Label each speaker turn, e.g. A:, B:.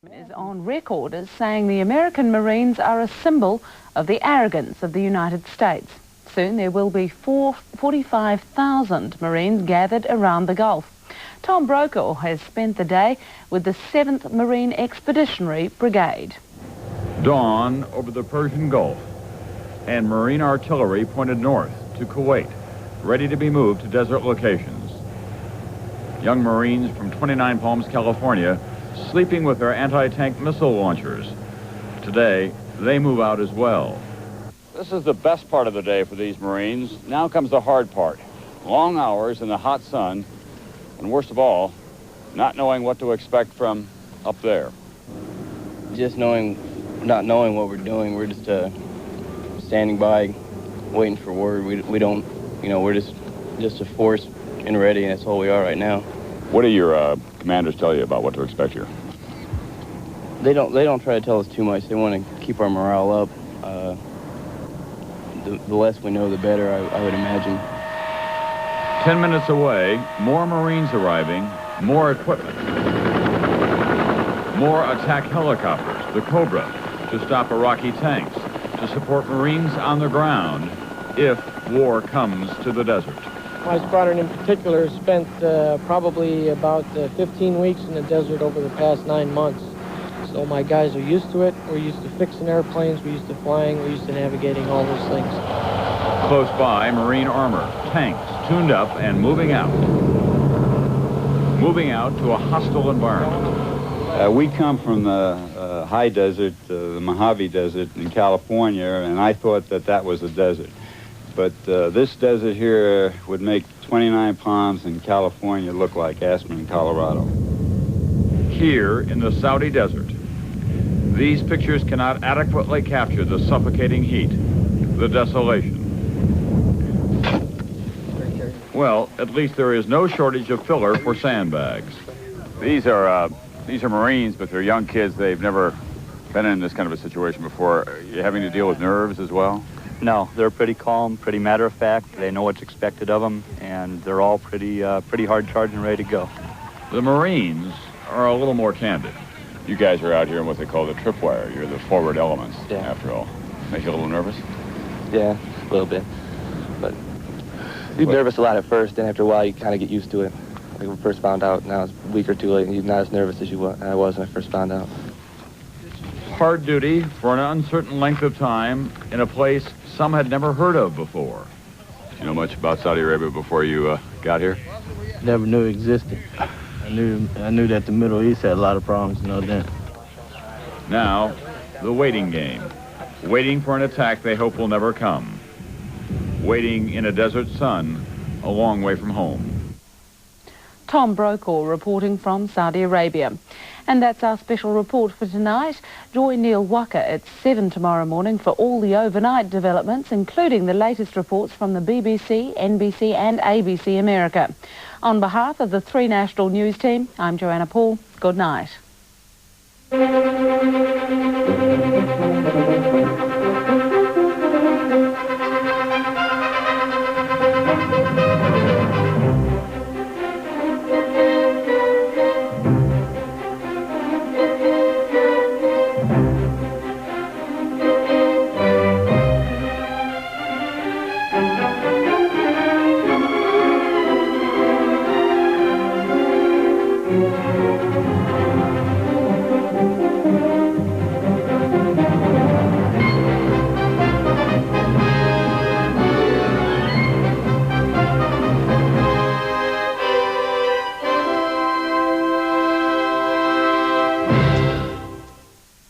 A: Is on record as saying the American Marines are a symbol of the arrogance of the United States. Soon there will be 45,000 Marines gathered around the Gulf. Tom Brokaw has spent the day with the 7th Marine Expeditionary Brigade.
B: Dawn over the Persian Gulf, and Marine artillery pointed north to Kuwait, ready to be moved to desert locations. Young Marines from 29 Palms, California, sleeping with their anti-tank missile launchers. Today, they move out as well. This is the best part of the day for these Marines. Now comes the hard part. Long hours in the hot sun, and worst of all, not knowing what to expect from up there.
C: Just not knowing what we're doing. We're just standing by, waiting for word. We don't, we're just a force and ready, and that's all we are right now.
B: What do your commanders tell you about what to expect here?
C: They don't try to tell us too much. They want to keep our morale up. The less we know, the better, I would imagine.
B: 10 minutes away, more Marines arriving, more equipment. More attack helicopters, the Cobra, to stop Iraqi tanks, to support Marines on the ground if war comes to the desert.
D: My squadron in particular spent probably about 15 weeks in the desert over the past 9 months. So my guys are used to it. We're used to fixing airplanes, we're used to flying, we're used to navigating all those things.
B: Close by, Marine armor, tanks, tuned up and moving out. Moving out to a hostile environment.
E: We come from the high desert, the Mojave Desert in California, and I thought that was a desert. But this desert here would make 29 Palms in California look like Aspen, Colorado.
B: Here in the Saudi desert, these pictures cannot adequately capture the suffocating heat, the desolation. Well, at least there is no shortage of filler for sandbags. These are Marines, but they're young kids. They've never been in this kind of a situation before. Are you having to deal with nerves as well?
F: No, they're pretty calm, pretty matter-of-fact. They know what's expected of them, and they're all pretty hard charging and ready to go.
B: The Marines are a little more candid. You guys are out here in what they call the tripwire. You're the forward elements, after all. Make you a little nervous?
C: Yeah, a little bit. But you're nervous a lot at first, then after a while you kind of get used to it. Like when we first found out, now it's a week or two later, you're not as nervous as I was when I first found out.
B: Hard duty for an uncertain length of time in a place some had never heard of before. Did you know much about Saudi Arabia before you got here?
G: Never knew it existed. I knew that the Middle East had a lot of problems, then.
B: Now, the waiting game. Waiting for an attack they hope will never come. Waiting in a desert sun a long way from home.
A: Tom Brokaw reporting from Saudi Arabia. And that's our special report for tonight. Join Neil Walker at 7 tomorrow morning for all the overnight developments, including the latest reports from the BBC, NBC and ABC America. On behalf of the 3 National News team, I'm Joanna Paul. Good night.